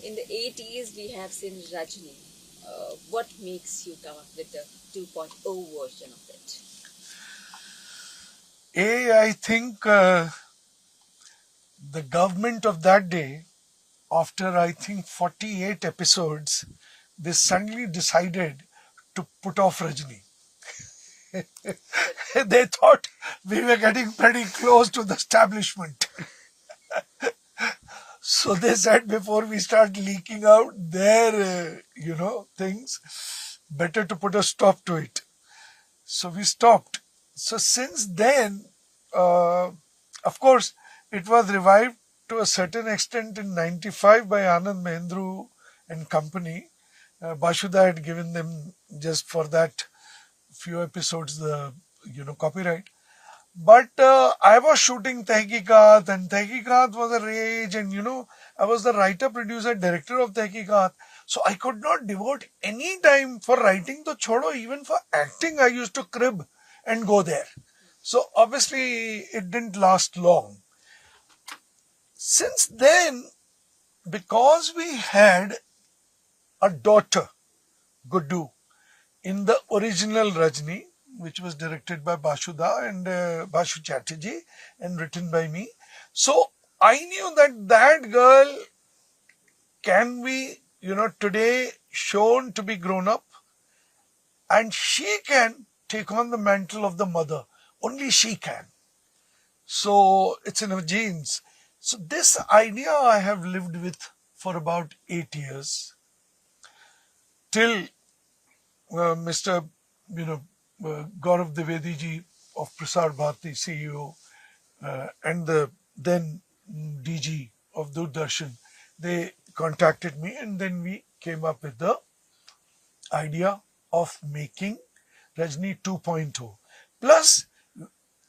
In the 80s, we have seen Rajani. What makes you come up with the 2.0 version of it? I think the government of that day, after I think 48 episodes, they suddenly decided to put off Rajni. They thought we were getting pretty close to the establishment. So they said before we start leaking out their, things, better to put a stop to it. So we stopped. So since then, uh, of course, it was revived to a certain extent in '95 by Anand Mahendru and company. Bashuda had given them just for that few episodes the copyright. But I was shooting Tehqiqat, and Tehqiqat was a rage, and I was the writer, producer, director of Tehqiqat. So I could not devote any time for writing to Chodo. Even for acting, I used to crib and go there. So obviously, it didn't last long. Since then, because we had a daughter, Guddu, in the original Rajni, which was directed by Bashuda and Bashu Chatterjee and written by me. So I knew that that girl can be, today shown to be grown up, and she can take on the mantle of the mother. Only she can. So it's in her genes. So this idea I have lived with for about 8 years till Mr. You know Gaurav Dwivedi ji of Prasar Bharati CEO and the then DG of Doordarshan, they contacted me, and then we came up with the idea of making Rajni 2.0. Plus,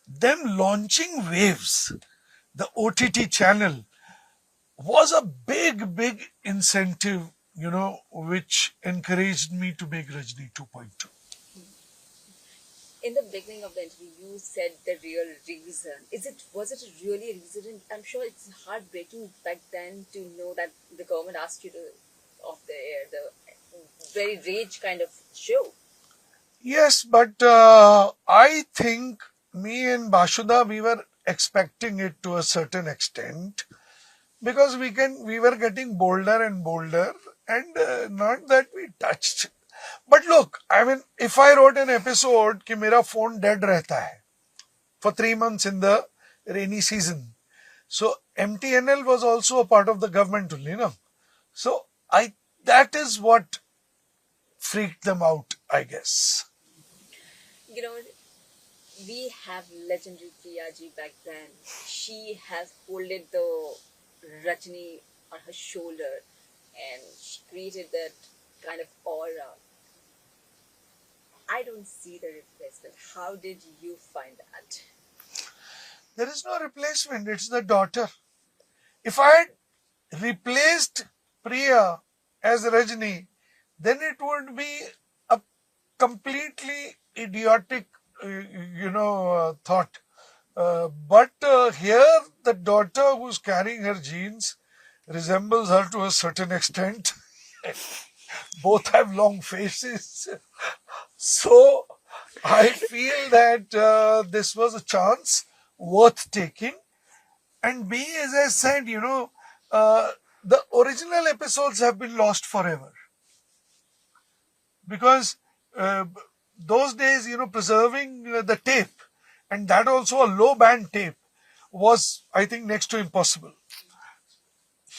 them launching Waves, the OTT channel, was a big incentive, which encouraged me to make Rajni 2.2. In the beginning of the interview, you said the real reason. Was it a really reason? I'm sure it's heartbreaking back then to know that the government asked you to off the air, the very rage kind of show. Yes, but I think me and Bashuda, we were expecting it to a certain extent because we were getting bolder and bolder, and not that we touched. But look, I mean, if I wrote an episode कि मेरा phone dead रहता है for 3 months in the rainy season, so MTNL was also a part of the government only, no? So that is what freaked them out, I guess. You know, we have legendary Priyaji back then. She has holded the Rajni on her shoulder and she created that kind of aura. I don't see the replacement. How did you find that? There is no replacement, it's the daughter. If I had replaced Priya as Rajni, then it would be a completely idiotic, thought. But here, the daughter who's carrying her genes resembles her to a certain extent. Both have long faces. So I feel that this was a chance worth taking. And B, as I said, the original episodes have been lost forever. Because those days, preserving the tape, and that also a low band tape, was, I think, next to impossible.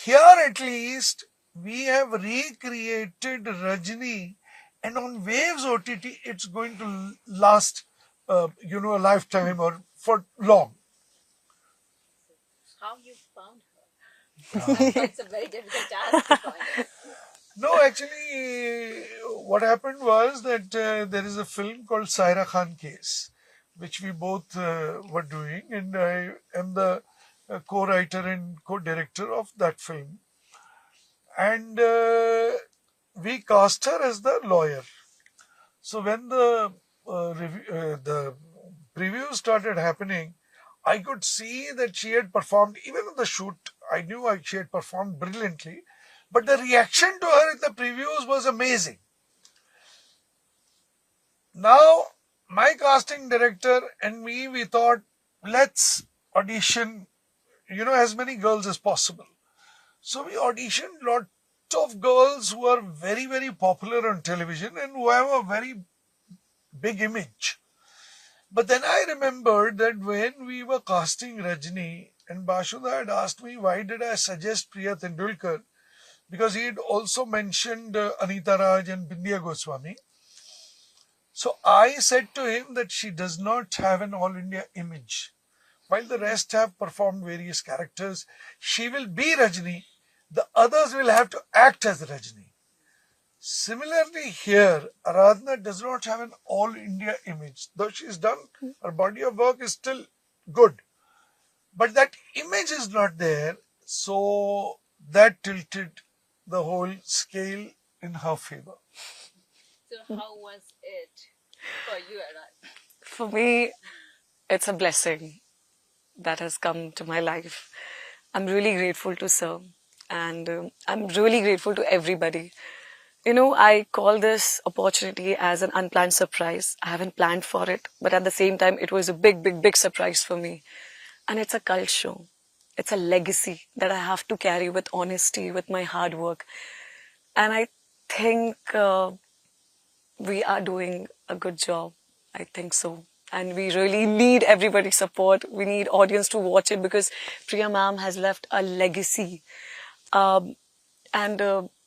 Here, at least, we have recreated Rajni, and on Waves OTT, it's going to last, a lifetime or for long. How you found her? It's a very difficult task to find her. No, actually, what happened was that there is a film called Saira Khan Case, which we both were doing, and I am the co-writer and co-director of that film. And we cast her as the lawyer. So when the preview started happening, I could see that she had performed, even on the shoot, I knew she had performed brilliantly. But the reaction to her in the previews was amazing. Now, my casting director and me, we thought, let's audition, as many girls as possible. So we auditioned lot of girls who are very, very popular on television and who have a very big image. But then I remembered that when we were casting Rajani, and Bashuda had asked me why did I suggest Priya Tendulkar, because he had also mentioned Anita Raj and Bindya Goswami. So I said to him that she does not have an all India image. While the rest have performed various characters, she will be Rajani. The others will have to act as Rajani. Similarly here, Aradhana does not have an all India image. Though she has done, her body of work is still good. But that image is not there. So that tilted the whole scale in her favor. So how was it for you, Arad? For me, it's a blessing that has come to my life. I'm really grateful to Sir, and I'm really grateful to everybody. I call this opportunity as an unplanned surprise. I haven't planned for it, but at the same time, it was a big, big, big surprise for me. And it's a cult show. It's a legacy that I have to carry with honesty, with my hard work. And I think we are doing a good job. I think so. And we really need everybody's support. We need audience to watch it because Priya ma'am has left a legacy. And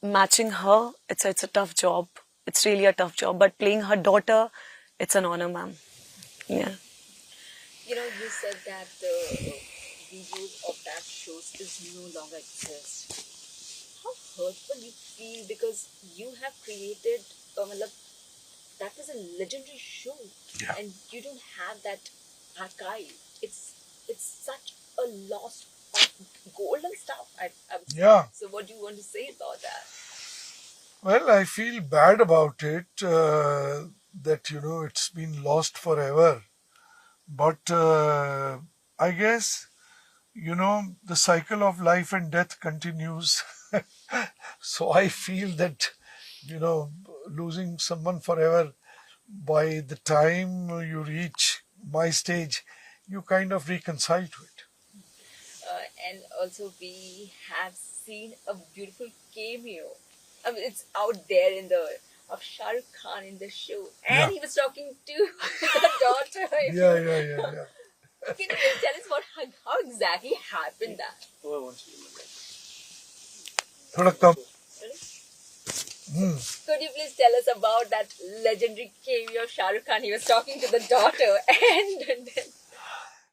matching her, it's a tough job. It's really a tough job. But playing her daughter, it's an honor, ma'am. Yeah. You said that the videos of that shows is no longer exist. How hurtful you feel because you have created, that was a legendary show, and you don't have that archive. It's such a loss of golden stuff. Yeah. So what do you want to say about that? Well, I feel bad about it, that, it's been lost forever. But I guess, the cycle of life and death continues. So I feel that, losing someone forever, by the time you reach my stage, you kind of reconcile to it. And also we have seen a beautiful cameo. I mean, it's out there of Shah Rukh Khan in the show, and he was talking to the daughter. Yeah. Can you please tell us how exactly happened that? थोड़ा कम. Could you please tell us about that legendary cameo of Shah Rukh Khan? He was talking to the daughter, and then...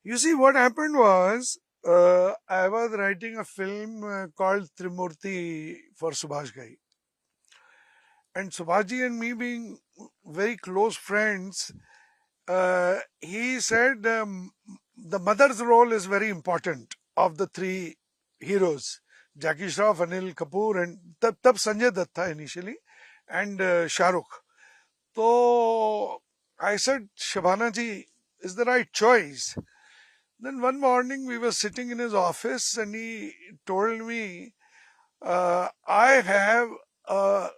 You see, what happened was, I was writing a film called Trimurti for Subhash Ghai. And Subhaji and me being very close friends, he said the mother's role is very important of the three heroes, Jackie Shroff, Anil Kapoor, and tab Sanjay Dutt tha initially, and Shah Rukh. So I said, Shabana ji is the right choice. Then one morning we were sitting in his office and he told me, I have a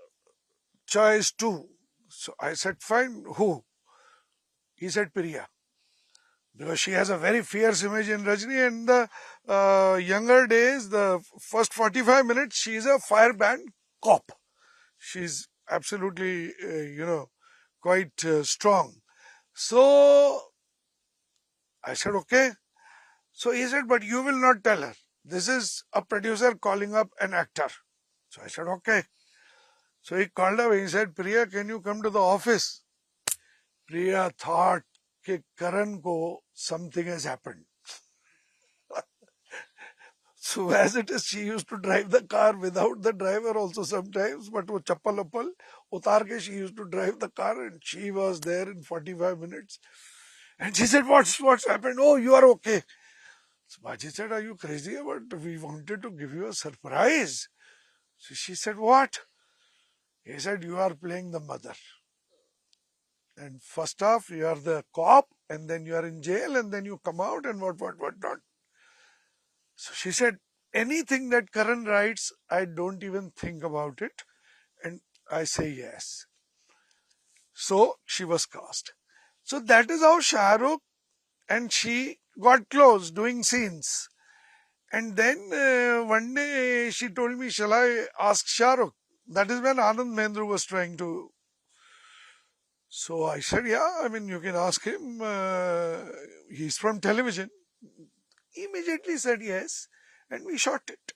choice too. So I said, fine, who? He said, Priya. Because she has a very fierce image in Rajni, and the younger days, the first 45 minutes, she is a fire band cop. She's absolutely, quite strong. So I said, okay. So he said, but you will not tell her. This is a producer calling up an actor. So I said, okay. So he called up and he said, Priya, can you come to the office? Priya thought that Karan ko something has happened. So as it is, she used to drive the car without the driver also sometimes, but wo chappal uppal utar ke she used to drive the car, and she was there in 45 minutes. And she said, what's happened? Oh, you are okay. So Baji said, are you crazy? But we wanted to give you a surprise. So she said, what? He said, you are playing the mother. And first off, you are the cop, and then you are in jail, and then you come out, and what not. So she said, anything that Karan writes, I don't even think about it, and I say yes. So she was cast. So that is how Shah Rukh and she got close doing scenes. And then one day she told me, shall I ask Shah Rukh? That is when Anand Mehndru was trying to. So I said, yeah, I mean, you can ask him. He's from television. He immediately said yes, and we shot it.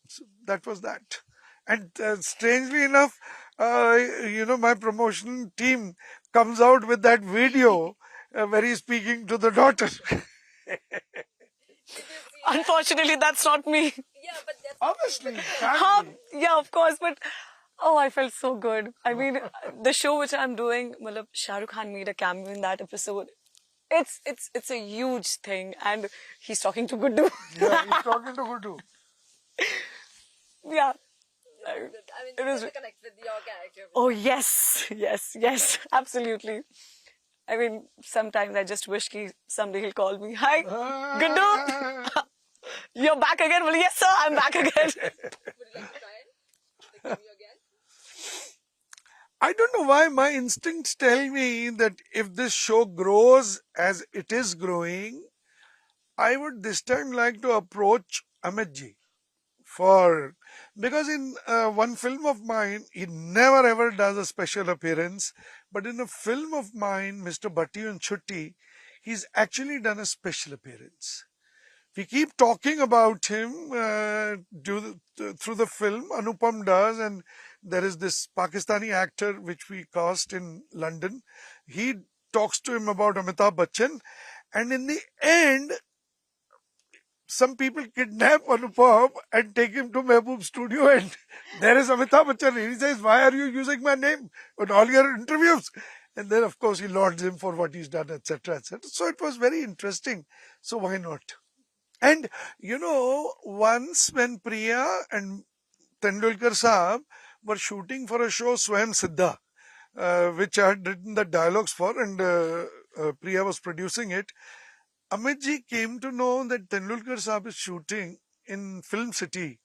So that was that. And strangely enough, my promotion team comes out with that video where he's speaking to the daughter. Did you see that? Unfortunately, that's not me. Yeah, but that's Obviously, Huh? can't be. Yeah, of course, but oh, I felt so good. I mean, the show which I'm doing, matlab, Shah Rukh Khan made a cameo in that episode. It's a huge thing, and he's talking to Guddu. Yeah, he's talking to Guddu. Yeah. I mean, It was- to connect with your character. Oh yes, absolutely. I mean, sometimes I just wish someday he'll call me. Hi, Guddu. You're back again? Well, yes, sir, I'm back again. Would you like to try the cameo again? I don't know why my instincts tell me that if this show grows as it is growing, I would this time like to approach Amit ji because in one film of mine, he never ever does a special appearance, but in a film of mine, Mr. Bhatti and Chutti, he's actually done a special appearance. We keep talking about him through the film. Anupam does, and there is this Pakistani actor which we cast in London. He talks to him about Amitabh Bachchan, and in the end, some people kidnap Anupam and take him to Mehboob studio, and there is Amitabh Bachchan. He says, "Why are you using my name on all your interviews?" And then, of course, he lauds him for what he's done, etc., etc. So it was very interesting. So why not? And once when Priya and Tendulkar Saab were shooting for a show Swayam Siddha, which I had written the dialogues for, and Priya was producing it, Amit ji came to know that Tendulkar Saab is shooting in Film City,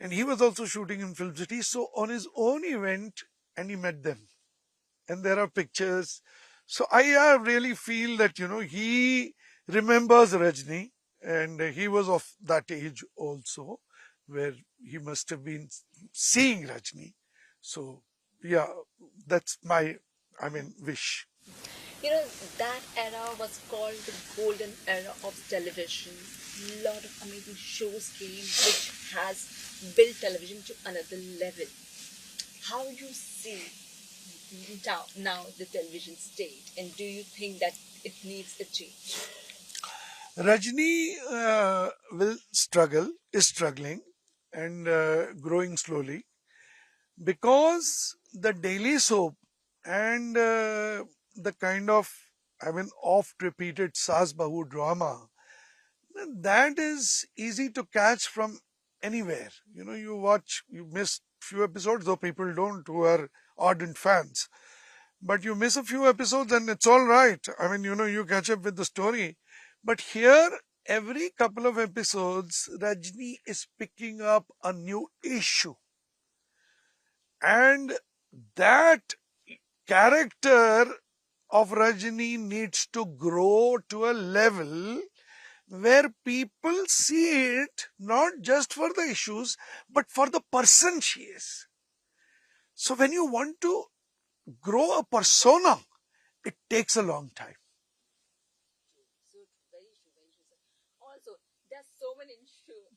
and he was also shooting in Film City. So on his own he went and he met them, and there are pictures. So I really feel that he remembers Rajni, and he was of that age also, where he must have been seeing Rajni. So yeah, that's my wish. You know, that era was called the golden era of television. A lot of amazing shows came which has built television to another level. How you see now the television state, and do you think that it needs a change? Rajni is struggling and growing slowly because the daily soap and the kind of, oft repeated Saas Bahu drama, that is easy to catch from anywhere. You miss few episodes, though people don't who are ardent fans. But you miss a few episodes and it's all right. You catch up with the story. But here, every couple of episodes, Rajni is picking up a new issue. And that character of Rajni needs to grow to a level where people see it not just for the issues, but for the person she is. So when you want to grow a persona, it takes a long time. So very true, very true. Sir. Also, there's so many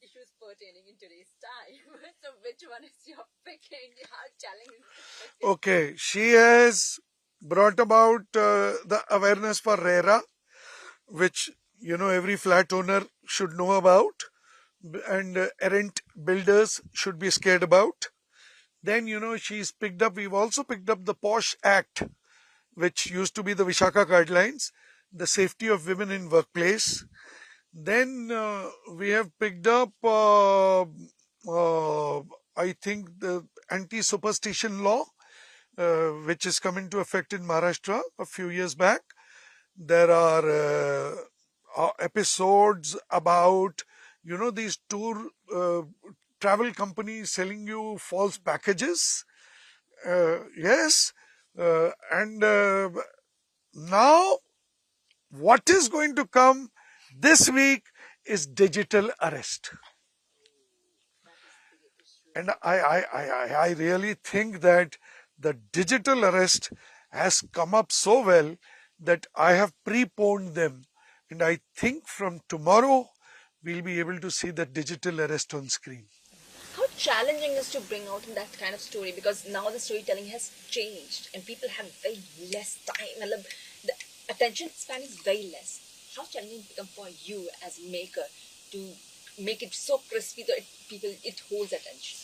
issues pertaining in today's time. So which one is your picking? How challenging is it? Okay, she has brought about the awareness for RERA, which every flat owner should know about, and errant builders should be scared about. Then we've also picked up the POSH Act, which used to be the Vishaka guidelines, the safety of women in workplace. Then we have picked up, I think, the anti-superstition law, which is come into effect in Maharashtra a few years back. There are episodes about, these travel companies selling you false packages. Yes. And now what is going to come this week is digital arrest. And I really think that the digital arrest has come up so well that I have preponed them. And I think from tomorrow, we'll be able to see the digital arrest on screen. How challenging is to bring out that kind of story, because now the storytelling has changed and people have very less time. The attention span is very less. How challenging it become for you as a maker to make it so crispy that it holds attention?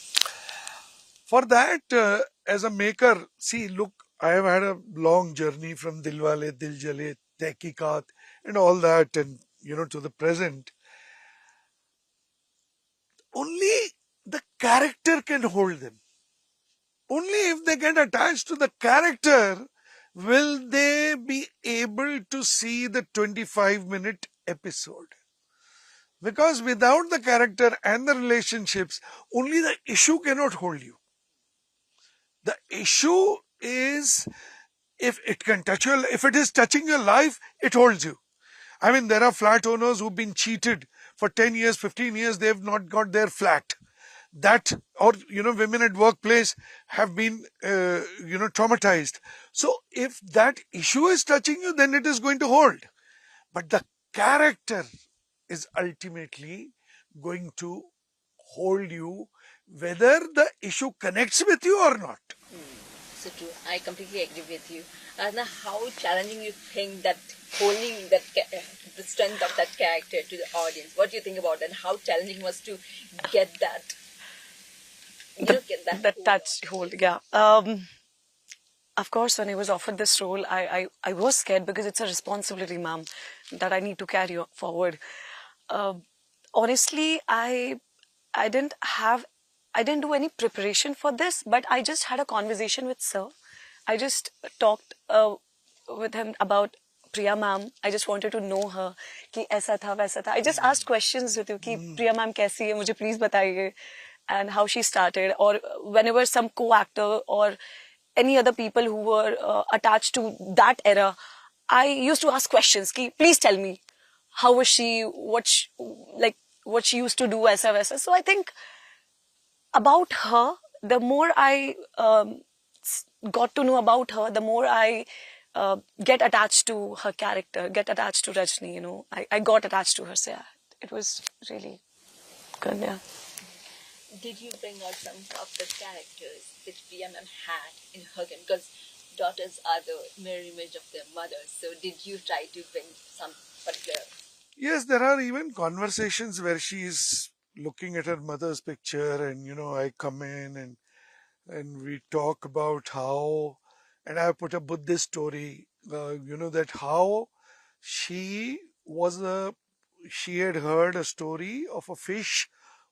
For that, as a maker, see, look, I have had a long journey from Dilwale, Dil Jale, Tehqiqat, and all that, and to the present. Only the character can hold them. Only if they get attached to the character will they be able to see the 25-minute episode. Because without the character and the relationships, only the issue cannot hold you. The issue is if it is touching your life, it holds you. I mean, there are flat owners who've been cheated for 10 years, 15 years, they've not got their flat. That, or, women at workplace have been, traumatized. So if that issue is touching you, then it is going to hold. But the character is ultimately going to hold you, whether the issue connects with you or not. So true. I completely agree with you. Now, how challenging you think that holding that the strength of that character to the audience? What do you think about that? How challenging was to get that? The touch hold, yeah. Of course, when I was offered this role, I was scared because it's a responsibility, ma'am, that I need to carry forward. Honestly, I didn't do any preparation for this, but I just had a conversation with sir. I just talked with him about Priya ma'am. I just wanted to know her, कि ऐसा था वैसा था. I just asked questions with you, कि Priya ma'am कैसी है, मुझे please बताइए, and how she started, or whenever some co-actor or any other people who were attached to that era, I used to ask questions, कि please tell me, how was she, what she used to do, ऐसा वैसा. So I think about her, the more I got to know about her, the more I get attached to her character, get attached to Rajani, I got attached to her. So yeah, it was really good, yeah. Did you bring out some of the characters that Priya ma'am had in her game? Because daughters are the mirror image of their mothers. So did you try to bring some particular? Yes, there are even conversations where she is looking at her mother's picture, and I come in and we talk about how, and I put a Buddhist story, that how she had heard a story of a fish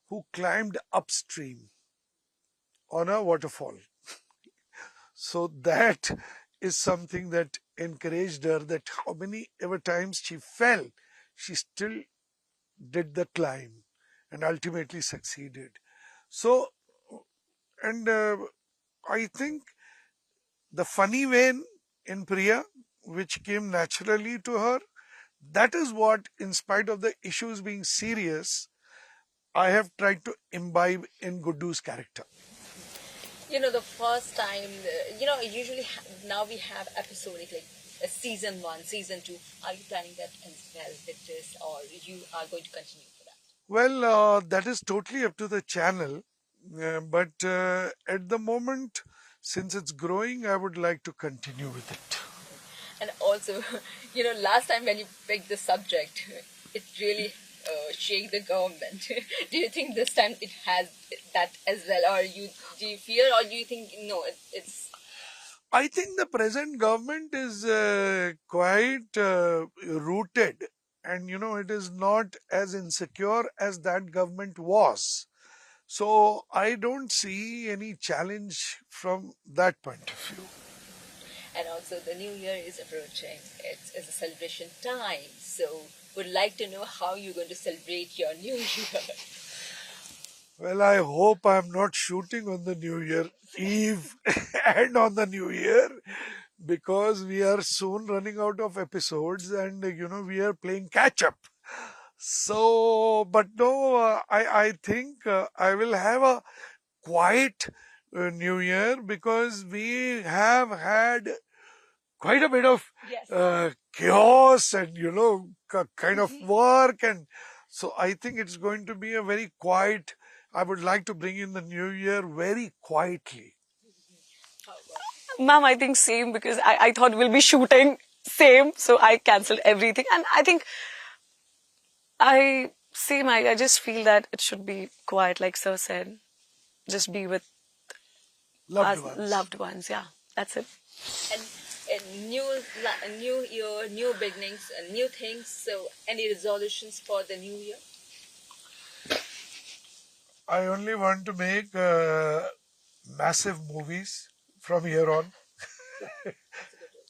who climbed upstream on a waterfall. So that is something that encouraged her, that how many ever times she fell, she still did the climb and ultimately succeeded. So, and I think the funny vein in Priya, which came naturally to her, that is what, in spite of the issues being serious, I have tried to imbibe in Guddu's character. The first time, usually now we have episodic, like season 1, season 2. Are you planning that as well with this, or you are going to continue for that? Well, that is totally up to the channel. But at the moment, since it's growing, I would like to continue with it. And also, last time when you picked the subject, it really shake the government. Do you think this time it has that as well, or do you fear, or do you think no, it's? I think the present government is quite rooted, and it is not as insecure as that government was. So I don't see any challenge from that point of view. And also the new year is approaching. It's a celebration time. So would like to know how you're going to celebrate your new year. Well, I hope I'm not shooting on the New Year Eve and on the New Year, because we are soon running out of episodes and we are playing catch up. So, but no, I think I will have a quiet New Year, because we have had quite a bit of Yes. chaos and kind of work, and so I think it's going to be a very quiet. I would like to bring in the new year very quietly. Ma'am, I think same, because I thought we'll be shooting same, so I cancelled everything. And I think I just feel that it should be quiet, like Sir said. Just be with Loved our ones. loved ones. Yeah, that's it. And new year, new beginnings, new things. So, any resolutions for the new year? I only want to make massive movies from here on,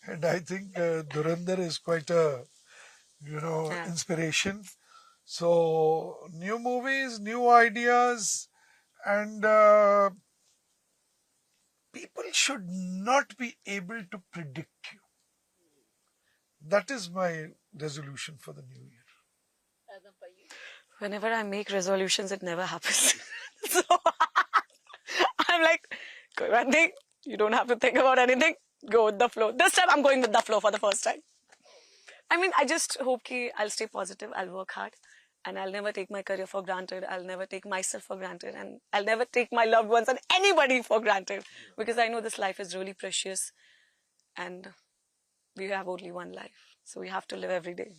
and I think Dhurandhar is quite a Yeah. inspiration. So new movies, new ideas, and people should not be able to predict you. That is my resolution for the new year. Razan, for you? Whenever I make resolutions, it never happens. So I'm like, one thing, you don't have to think about anything. Go with the flow. This time I'm going with the flow for the first time. I mean, I just hope that I'll stay positive, I'll work hard, and I'll never take my career for granted. I'll never take myself for granted, and I'll never take my loved ones and anybody for granted, because I know this life is really precious and we have only one life. So we have to live every day.